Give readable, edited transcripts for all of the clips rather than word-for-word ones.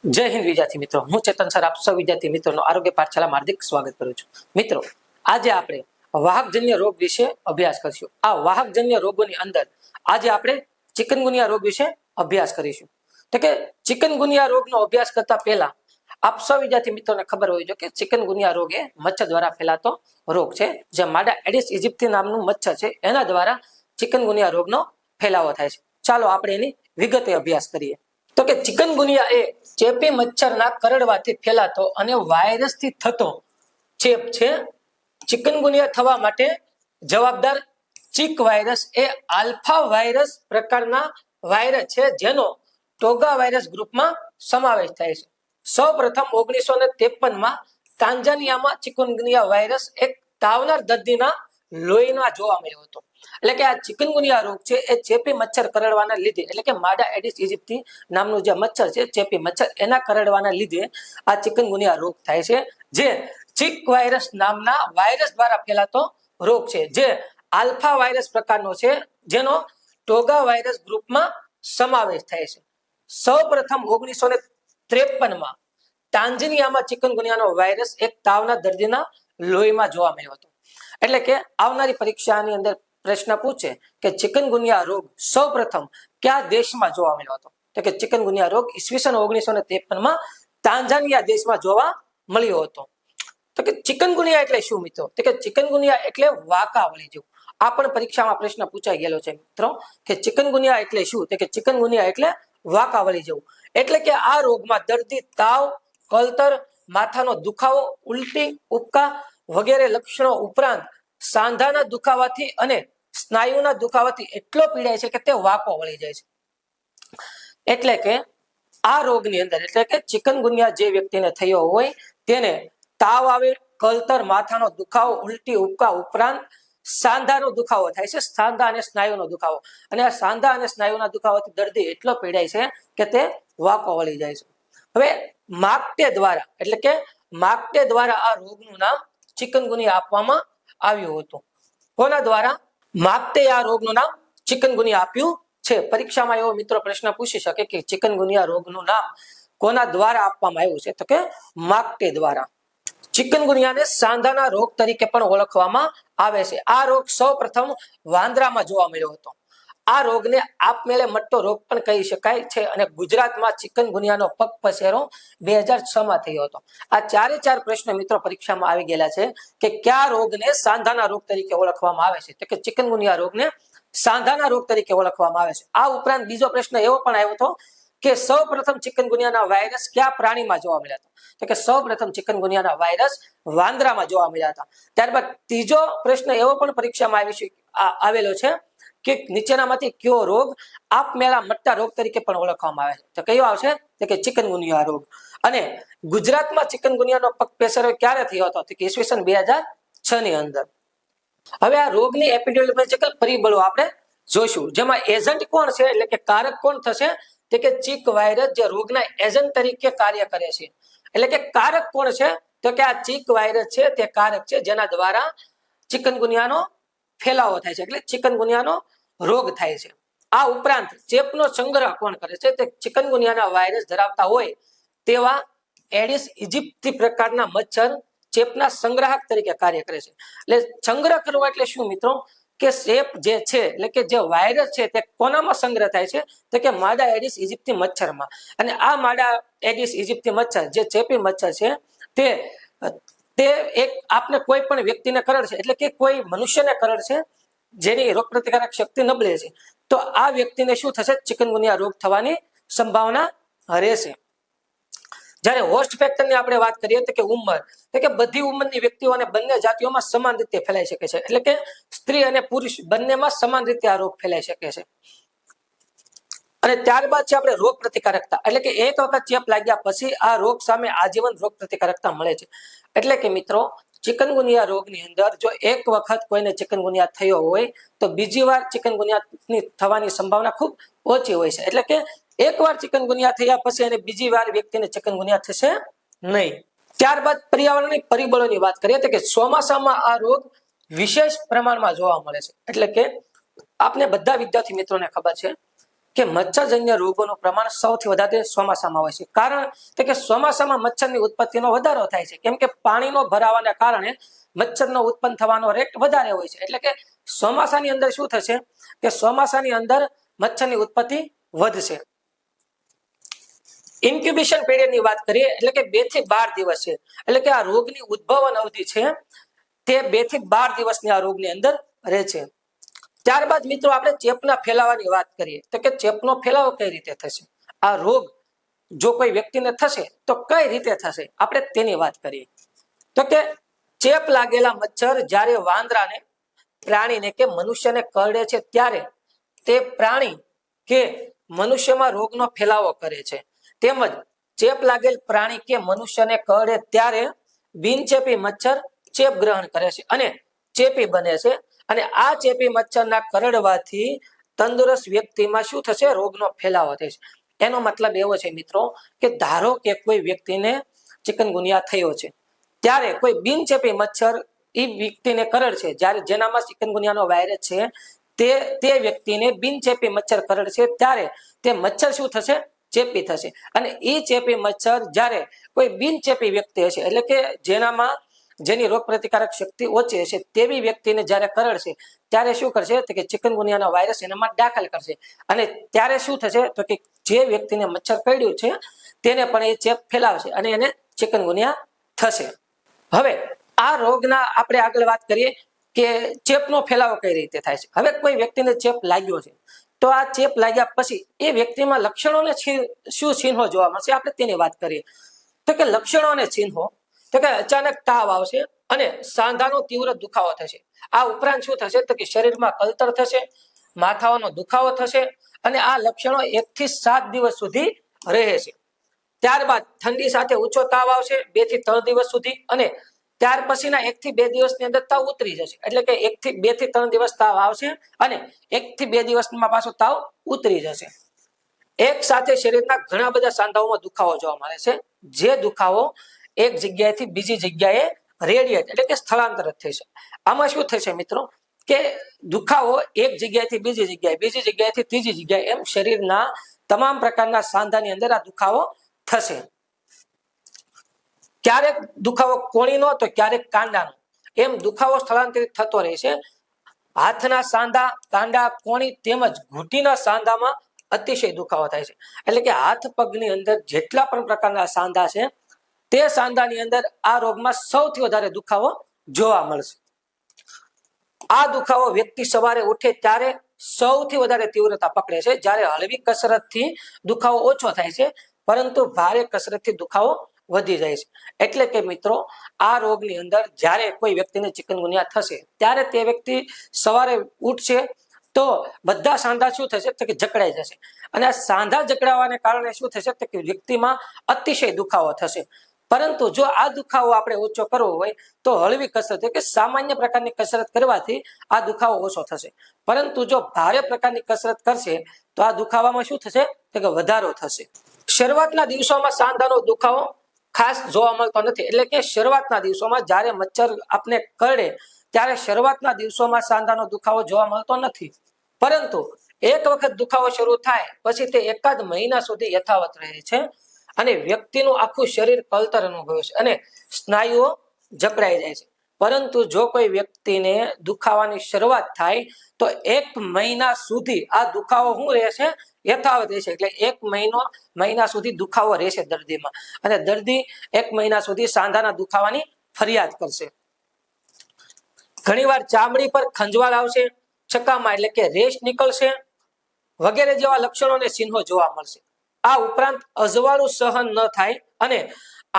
જય હિન્દ વિદ્યાર્થી મિત્રો, હું ચેતન સર આપ સૌ વિદ્યાર્થી મિત્રોનું આરોગ્ય પાઠશાળામાં હાર્દિક સ્વાગત કરું છું. મિત્રો, આજે આપણે વાહકજન્ય રોગ વિશે અભ્યાસ કરીશું. આ વાહકજન્ય રોગોની અંદર આજે આપણે ચિકનગુનિયા રોગ વિશે અભ્યાસ કરીશું. તો કે ચિકનગુનિયા રોગનો અભ્યાસ કરતા પહેલા આપ સૌ વિદ્યાર્થી મિત્રોને ખબર હોવી જોઈએ કે ચિકનગુનિયા રોગ એ મચ્છર દ્વારા ફેલાતો રોગ છે. જે માડા એડિસ ઇજિપ્તી નામનું મચ્છર છે એના દ્વારા ચિકનગુનિયા રોગનો ફેલાવો થાય છે. ચાલો આપણે એની વિગતે અભ્યાસ કરીએ. તો કે ચિકનગુનિયા એ ચેપી મચ્છરના કરડવાથી ફેલાતો અને વાયરસથી થતો ચેપ છે. ચિકનગુનિયા થવા માટે જવાબદાર ચિક વાયરસ એ આલ્ફા વાયરસ પ્રકારના વાયરસ છે, જેનો ટોગા વાયરસ ગ્રુપમાં સમાવેશ થાય છે. સૌ પ્રથમ 1953માં તાંજાનિયામાં ચિકનગુનિયા વાયરસ એક તાવનાર દર્દીના લોહીમાં જોવા મળ્યો હતો. એટલે કે આ ચિકનગુનિયા રોગ છે એ ચેપી મચ્છર કરડવાના લીધે, એટલે કે માડા એડિસ ઇજિપ્તી નામનું જે મચ્છર છે, ચેપી મચ્છર, એના કરડવાના લીધે આ ચિકનગુનિયા રોગ થાય છે. જે ચિક વાયરસ નામના વાયરસ દ્વારા ફેલાતો રોગ છે, જે આલ્ફા વાયરસ પ્રકારનો છે, જેનો ટોગા વાયરસ ગ્રુપમાં સમાવેશ થાય છે. સૌ પ્રથમ 1953માં તાંજાનિયામાં ચિકનગુનિયાનો વાયરસ એક તાવના દર્દીના લોહીમાં જોવા મળ્યો હતો. એટલે કે આવનારી પરીક્ષાની અંદર પ્રશ્ન પૂછે કે ચિકનગુનિયા રોગ સૌ પ્રથમ કયા દેશમાં જોવા મળ્યો હતો? તો કે ચિકનગુનિયા રોગ ઈસવીસન 1953માં તાંજાનિયા દેશમાં જોવા મળ્યો હતો. તો કે ચિકનગુનિયા એટલે શું મિત્રો? તો કે ચિકનગુનિયા એટલે વાકા વળી જવું. આ પણ પરીક્ષામાં પ્રશ્ન પૂછાઈ ગયેલો છે મિત્રો કે ચિકનગુનિયા એટલે શું? તો કે ચિકનગુનિયા એટલે વાકા વળી જવું. એટલે કે આ રોગમાં દર્દી તાવ, કળતર, માથાનો દુખાવો, ઉલટી, ઉબકા વગેરે લક્ષણો ઉપરાંત સાંધાના દુખાવાથી અને સ્નાયુના દુખાવાથી એટલો પીડાય છે કે તે વાકો વળી જાય છે. એટલે કે આ રોગની અંદર, એટલે કે ચિકનગુનિયા જે વ્યક્તિને થયો હોય તેને તાવ આવે, કળતર, માથાનો દુખાવો, ઉલટી, ઉબકા ઉપરાંત સાંધાનો દુખાવો થાય છે, સાંધા અને સ્નાયુનો દુખાવો. અને આ સાંધા અને સ્નાયુના દુખાવાથી દર્દી એટલો પીડાય છે કે તે વાકો વળી જાય છે. હવે માપટે દ્વારા, એટલે કે માપટે દ્વારા આ રોગનું નામ ચિકનગુનિયા આપવામાં આવ્યું હતું. કોના દ્વારા? માપટે આ રોગનું નામ ચિકનગુનિયા આપ્યું છે. પરીક્ષામાં એવો મિત્રો પ્રશ્ન પૂછી શકે કે ચિકનગુનિયા રોગનું નામ કોના દ્વારા આપવામાં આવ્યું છે? તો કે માપટે દ્વારા. ચિકનગુનિયાને સાંધાના રોગ તરીકે પણ ઓળખવામાં આવે છે. આ રોગ સૌ પ્રથમ વાંદરામાં જોવા મળ્યો હતો. આ રોગને આપમેળે મટતો રોગ પણ કહી શકાય છે. અને ગુજરાતમાં ચિકનગુનિયાનો પગ પસેરો 2006માં થયો હતો. આ ચારે પ્રશ્ન મિત્રો પરીક્ષામાં આવી ગયેલા છે કે કયા રોગને સાંધાના રોગ તરીકે ઓળખવામાં આવે છે? તો કે ચિકનગુનિયા રોગને સાંધાના રોગ તરીકે ઓળખવામાં આવે છે. આ ઉપરાંત બીજો પ્રશ્ન એવો પણ આવ્યો હતો કે સૌ પ્રથમ ચિકનગુનિયાના વાયરસ કયા પ્રાણીમાં જોવા મળ્યા હતા? તો કે સૌ પ્રથમ ચિકનગુનિયાના વાયરસ વાંદરામાં જોવા મળ્યા હતા. ત્યારબાદ ત્રીજો પ્રશ્ન એવો પણ પરીક્ષામાં આવેલો છે કે નીચેનામાંથી કયો રોગ આપમેળા મટતા રોગ તરીકે પણ ઓળખવામાં આવે છે? તો કયો આવશે? તો કે ચિકનગુનિયા રોગ. અને ગુજરાતમાં ચિકનગુનિયાનો પગ પેસરો ક્યારે થયો હતો? તો કે ઈસવીસન 2006ની અંદર. હવે આ રોગની એપિડેમિયોલોજીકલ પરિબળો આપણે જોઈશું, જેમાં એજન્ટ કોણ છે, એટલે કે કારક કોણ થશે? તો કે ચિક વાયરસ જે રોગના એજન્ટ તરીકે કાર્ય કરે છે. એટલે કે કારક કોણ છે? તો કે આ ચિક વાયરસ છે તે કારક છે, જેના દ્વારા ચિકનગુનિયાનો ફેલાવો થાય છે, એટલે ચિકનગુનિયાનો રોગ થાય છે. આ ઉપરાંત ચેપનો સંગ્રહ કોણ કરે છે? તે ચિકનગુનિયાના વાયરસ ધરાવતા હોય તેવા એડિસ ઇજિપ્તી પ્રકારના મચ્છર ચેપના સંગ્રાહક તરીકે કાર્ય કરે છે. એટલે સંગ્રહ કરવો એટલે શું મિત્રો? કે ચેપ જે છે, એટલે કે જે વાયરસ છે તે કોનામાં સંગ્રહ થાય છે? તો કે માડા એડિસ ઇજિપ્તી મચ્છરમાં. અને આ માડા એડિસ ઇજિપ્તી મચ્છર જે ચેપી મચ્છર છે તે એક આપને કોઈ પણ વ્યક્તિને કરડશે, એટલે કે કોઈ મનુષ્યને કરડશે જેની રોગ પ્રતિકારક શક્તિ નબળી છે, તો આ વ્યક્તિને શું થશે? ચિકનગુનિયા રોગ થવાની સંભાવના રહેશે. જ્યારે હોસ્ટ ફેક્ટરની આપણે વાત કરીએ તો કે ઉંમર, તો કે બધી ઉંમરની વ્યક્તિઓને બંને જાતિઓમાં સમાન રીતે ફેલાઈ શકે છે. એટલે કે સ્ત્રી અને પુરુષ બંનેમાં સમાન રીતે આ રોગ ફેલાઈ શકે છે. અને ત્યારબાદ છે આપણે રોગ પ્રતિકારકતા, એટલે કે એક વખત ચેપ લાગ્યા પછી આ રોગ સામે આજીવન રોગ પ્રતિકારકતા મળે છે. એટલે કે મિત્રો ચિકનગુનિયા રોગની અંદર જો એક વખત કોઈને ચિકનગુનિયા થયો હોય તો બીજી વાર ચિકનગુનિયાની થવાની સંભાવના ખૂબ ઓછી હોય છે. એટલે કે એકવાર ચિકનગુનિયા થયા પછી અને બીજી વાર વ્યક્તિને ચિકનગુનિયા થશે નહીં. ત્યારબાદ પર્યાવરણની પરિબળોની વાત કરીએ તો કે ચોમાસામાં આ રોગ વિશેષ પ્રમાણમાં જોવા મળે છે. એટલે કે આપને બધા વિદ્યાર્થી મિત્રોને ખબર છે કે મચ્છરજન્ય રોગોનું પ્રમાણ સૌથી વધારે ચોમાસામાં હોય છે. કારણ કે ચોમાસામાં મચ્છરની ઉત્પત્તિનો વધારો થાય છે, કેમ કે પાણીનો ભરાવાના કારણે મચ્છરનો ઉત્પન્ન થવાનો રેટ વધારે હોય છે. એટલે કે ચોમાસાની અંદર શું થશે કે ચોમાસાની અંદર મચ્છરની ઉત્પત્તિ વધશે. ઇન્ક્યુબેશન પીરિયડની વાત કરીએ એટલે કે 2 થી 12 દિવસ છે. એટલે કે આ રોગની ઉદ્ભવન અવધિ છે તે 2 થી 12 દિવસની આ રોગની અંદર રહે છે. ત્યારબાદ મિત્રો આપણે ચેપના ફેલાવાની વાત કરીએ તો કે ચેપનો ફેલાવો કઈ રીતે થશે, આ રોગ જો કોઈ વ્યક્તિને થશે તો કઈ રીતે થશે, આપણે તેની વાત કરીએ. તો કે ચેપ લાગેલા મચ્છર જ્યારે વાંદરાને, પ્રાણીને કે મનુષ્યને કરડે છે ત્યારે તે પ્રાણી કે મનુષ્યમાં રોગનો ફેલાવો કરે છે. તેમજ ચેપ લાગેલ પ્રાણી કે મનુષ્યને કરડે ત્યારે બિનચેપી મચ્છર ચેપ ગ્રહણ કરે છે અને ચેપી બને છે. અને આ ચેપી મચ્છરના કરડવાથી તંદુરસ્ત વ્યક્તિમાં શું થશે, રોગનો ફેલાવો થશે. એનો મતલબ એવો છે મિત્રો કે ધારો કે કોઈ વ્યક્તિને ચિકનગુનિયા થયો છે, ત્યારે કોઈ બિનચેપી મચ્છર એ વ્યક્તિને કરડશે, જ્યારે જેનામાં ચિકનગુનિયાનો વાયરસ છે તે વ્યક્તિને બિનચેપી મચ્છર કરડશે ત્યારે તે મચ્છર શું થશે, ચેપી થશે. અને એ ચેપી મચ્છર જ્યારે કોઈ બિનચેપી વ્યક્તિ હશે, એટલે કે જેની રોગ પ્રતિકારક શક્તિ ઓછી હશે તેવી વ્યક્તિને જ્યારે કરડશે ત્યારે શું કરશે તો કે ચિકનગુનિયાનો વાયરસ એનામાં દાખલ કરશે. અને ત્યારે શું થશે તો કે જે વ્યક્તિને મચ્છર કરડ્યું છે તેને પણ એ ચેપ ફેલાવશે અને એને ચિકનગુનિયા થશે. હવે આ રોગના આપણે આગળ વાત કરીએ કે ચેપનો ફેલાવો કઈ રીતે થાય છે. હવે કોઈ વ્યક્તિને ચેપ લાગ્યો છે તો આ ચેપ લાગ્યા પછી એ વ્યક્તિમાં લક્ષણોને શું ચિહ્નો જોવા મળશે, આપણે તેની વાત કરીએ. તો કે લક્ષણો અને ચિહ્નો તો કે અચાનક તાવ આવશે અને સાંધાનો તીવ્ર દુખાવો થશે. આ ઉપરાંત શું થશે તો કે શરીરમાં કળતર થશે, માથાનો દુખાવો થશે અને આ લક્ષણો 1 થી 7 દિવસ સુધી રહે છે. ત્યારબાદ ઠંડી સાથે ઊંચો તાવ આવશે 2 થી 3 દિવસ સુધી અને ત્યાર પછીના 1 થી 2 દિવસની અંદર તાવ ઉતરી જશે. એટલે કે 2 થી 3 દિવસ તાવ આવશે અને 1 થી 2 દિવસમાં પાછો તાવ ઉતરી જશે. એક સાથે શરીરના ઘણા બધા સાંધાઓમાં દુખાવો જોવા મળે છે, જે દુખાવો એક જગ્યાએથી બીજી જગ્યાએ રેડિયેટ એટલે કે સ્થળાંતરિત થશે. આમાં શું થશે મિત્રો કે દુખાવો એક જગ્યાએથી બીજી જગ્યાએ, બીજી જગ્યાએથી ત્રીજી જગ્યાએ એમ શરીરના તમામ પ્રકારના સાંધાની અંદર આ દુખાવો થશે. ક્યારેક દુખાવો કોણીનો તો ક્યારેક કાંડાનો, એમ દુખાવો સ્થળાંતરિત થતો રહેશે. હાથના સાંધા, કાંડા, કોણી તેમજ ઘૂંટીના સાંધામાં અતિશય દુખાવો થાય છે. એટલે કે હાથ પગની અંદર જેટલા પણ પ્રકારના સાંધા છે તે સાંધાની અંદર આ રોગમાં સૌથી વધારે દુખાવો જોવા મળશે. આ દુખાવો વ્યક્તિ સવારે ઉઠે ત્યારે સૌથી વધારે તીવ્રતા પકડે છે, જ્યારે હળવી કસરતથી દુખાવો ઓછો થાય છે પરંતુ ભારે કસરતથી દુખાવો વધી જાય છે. એટલે કે મિત્રો આ રોગની અંદર જ્યારે કોઈ વ્યક્તિને ચિકનગુનિયા થશે ત્યારે તે વ્યક્તિ સવારે ઉઠશે તો બધા સાંધા શું થશે તો કે જકડાઈ જશે અને આ સાંધા જકડાવાને કારણે શું થશે તો કે વ્યક્તિમાં અતિશય દુખાવો થશે. પરંતુ જો આ દુખાવો આપણે ઓછો કરવો હોય તો હળવી કસરત કે સામાન્ય પ્રકારની કસરત કરવાથી આ દુખાવો ઓછો થશે. પરંતુ જો ભારે પ્રકારની કસરત કરશે તો આ દુખાવામાં શું થશે તો કે વધારો થશે. શરૂઆતના દિવસોમાં સાંધાનો દુખાવો ખાસ જોવા મળતો નથી. એટલે કે શરૂઆતના દિવસોમાં જ્યારે મચ્છર આપને કરડે ત્યારે શરૂઆતના દિવસોમાં સાંધાનો દુખાવો જોવા મળતો નથી, પરંતુ એક વખત દુખાવો શરૂ થાય પછી તે એકાદ મહિના સુધી યથાવત રહે છે અને વ્યક્તિનું આખું શરીર કળતર અનુભવે છે અને સ્નાયુઓ જકડાઈ જાય છે. પરંતુ જો કોઈ વ્યક્તિને દુખાવાની શરૂઆત થાય તો 1 મહિના સુધી આ દુખાવો શું રહેશે, યથાવત રહેશે. એટલે 1 મહિના સુધી દુખાવો રહેશે દર્દીમાં અને દર્દી 1 મહિના સુધી સાંધાના દુખાવાની ફરિયાદ કરશે. ઘણીવાર ચામડી પર ખંજવાળ આવશે, ચકામા એટલે કે રેશ નીકળશે વગેરે જેવા લક્ષણો અને ચિહ્નો જોવા મળશે. આ ઉપરાંત અજવાળું સહન ન થાય અને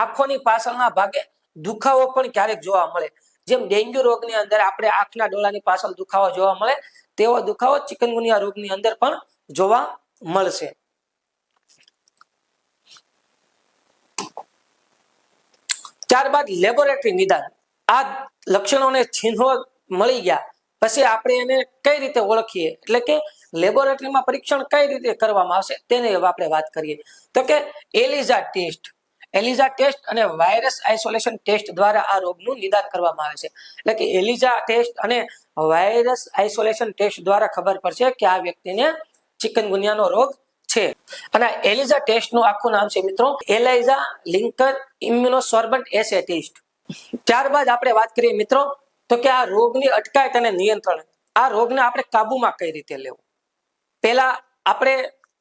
આંખોની પાછળના ભાગે દુખાવો પણ ક્યારેક જોવા મળે. જેમ ડેન્ગ્યુ રોગની અંદર આપણે આંખના ડોળાની પાછળ દુખાવો જોવા મળે તેવો દુખાવો ચિકનગુનિયા રોગની અંદર પણ જોવા મળશે. ત્યારબાદ લેબોરેટરી નિદાન. આ લક્ષણો અને ચિહ્નો મળી ગયા પછી આપણે એને કઈ રીતે ઓળખીએ, એટલે કે લેબોરેટરીમાં પરીક્ષણ કઈ રીતે કરવામાં આવશે તેની આપણે વાત કરીએ. તો કે એલિઝા ટેસ્ટ અને વાયરસ આઇસોલેશન ટેસ્ટ દ્વારા આ રોગનું નિદાન કરવામાં આવે છે. એટલે કે એલિઝા ટેસ્ટ અને વાયરસ આઇસોલેશન ટેસ્ટ દ્વારા ખબર પડશે કે આ વ્યક્તિને ચિકનગુનિયાનો રોગ છે. અને એલિઝા ટેસ્ટનું આખું નામ છે મિત્રો એલિઝા લિંકર ઇમ્યુનોસોર્બન્ટ એસે ટેસ્ટ. ત્યારબાદ આપણે વાત કરીએ મિત્રો તો કે આ રોગની અટકાયત અને નિયંત્રણ, આ રોગને આપણે કાબુમાં કઈ રીતે લેવો. પહેલા આપણે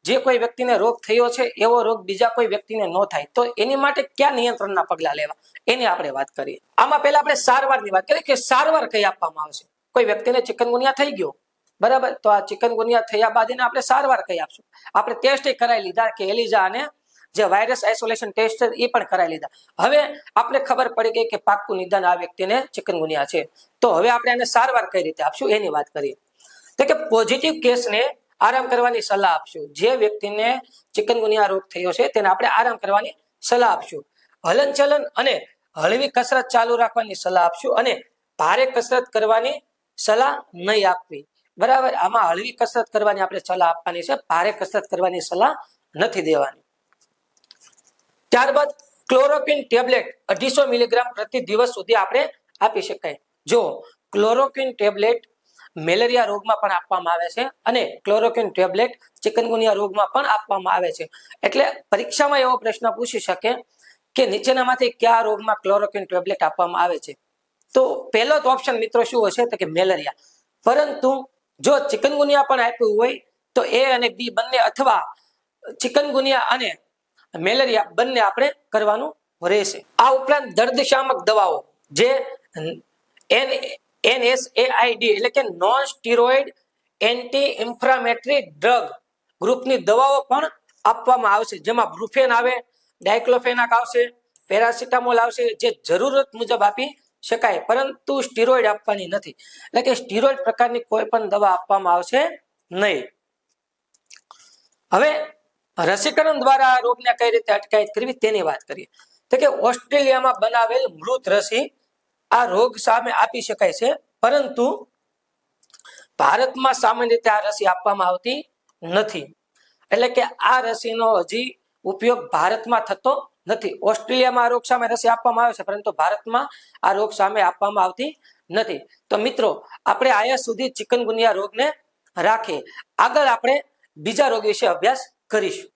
જે કોઈ વ્યક્તિને રોગ થયો છે એવો રોગ બીજા કોઈ વ્યક્તિને ન થાય તો એની માટે કયા નિયંત્રણના પગલા લેવા એની આપણે વાત કરીએ. આમાં પહેલા આપણે સારવારની વાત કરીએ કે સારવાર કઈ આપવામાં આવશે. કોઈ વ્યક્તિને ચિકનગુનિયા થઈ ગયો બરાબર, તો આ ચિકનગુનિયા થયા બાદ એને આપણે સારવાર કઈ આપશું. આપણે ટેસ્ટ કરાવી લીધા કે એલિઝા અને જે વાયરસ આઇસોલેશન ટેસ્ટ એ પણ કરાવી લીધા. હવે આપણે ખબર પડી ગઈ કે પાક્કું નિદાન આ વ્યક્તિને ચિકનગુનિયા છે, તો હવે આપણે એને સારવાર કઈ રીતે આપશું એની વાત કરીએ. તો કે પોઝિટિવ કેસને આરામ કરવાની સલાહ આપશું. જે વ્યક્તિને ચિકનગુનિયા રોગ થયો છે તેને આપણે આરામ કરવાની સલાહ આપશું. હલનચલન અને હળવી કસરત ચાલુ રાખવાની સલાહ આપશું અને ભારે કસરત કરવાની સલાહ નહીં આપવી. બરાબર, આમાં હળવી કસરત કરવાની આપણે સલાહ આપવાની છે, ભારે કસરત કરવાની સલાહ નથી દેવાની. ત્યારબાદ ક્લોરોક્વિન ટેબ્લેટ 250 મિલીગ્રામ પ્રતિ દિવસ સુધી આપણે આપી શકાય. જો ક્લોરોક્વિન ટેબ્લેટ મેલેરિયા રોગમાં પણ આપવામાં આવે છે અને ક્લોરોક્વિન ટેબ્લેટ ચિકનગુનિયા રોગમાં પણ આપવામાં આવે છે. એટલે પરીક્ષામાં એવો પ્રશ્ન પૂછી શકે કે નીચેનામાંથી કયા રોગમાં ક્લોરોક્વિન ટેબ્લેટ આપવામાં આવે છે. તો પહેલો જ ઓપ્શન મિત્રો શું હશે તો કે મેલેરિયા. પરંતુ જો ચિકનગુનિયા પણ આપ્યું હોય તો એ અને બી બંને અથવા ચિકનગુનિયા અને મેલેરિયા બંને આપણે કરવાનું રહેશે. આ ઉપરાંત દર્દશામક દવાઓ જે NSAID એટલે કે non steroid anti inflammatory drug ગ્રુપની દવાઓ પણ આપવામાં આવશે, જેમાં બ્રુફેન આવે, ડાયક્લોફેનાક આવશે, પેરાસિટામોલ આવશે, જે જરૂરત મુજબ આપી શકાય, પરંતુ સ્ટીરોઇડ આપવાની નથી. એટલે કે સ્ટીરોઇડ પ્રકારની કોઈ પણ દવા આપવામાં આવશે નહીં. હવે રસીકરણ દ્વારા આ રોગને કઈ રીતે અટકાયત કરવી તેની વાત કરીએ. તો કે ઓસ્ટ્રેલિયામાં બનાવેલ મૃત રસી આ રોગ સામે આપી શકાય છે, પરંતુ ભારતમાં સામાન્ય રીતે આ રસી આપવામાં આવતી નથી. એટલે કે આ રસીનો હજી ઉપયોગ ભારતમાં થતો નથી. ઓસ્ટ્રેલિયામાં આ રોગ સામે રસી આપવામાં આવે છે, પરંતુ ભારતમાં આ રોગ સામે આપવામાં આવતી નથી. તો મિત્રો આપણે આયા સુધી ચિકનગુનિયા રોગને રાખીએ. આગળ આપણે બીજા રોગ વિશે અભ્યાસ કરીશું.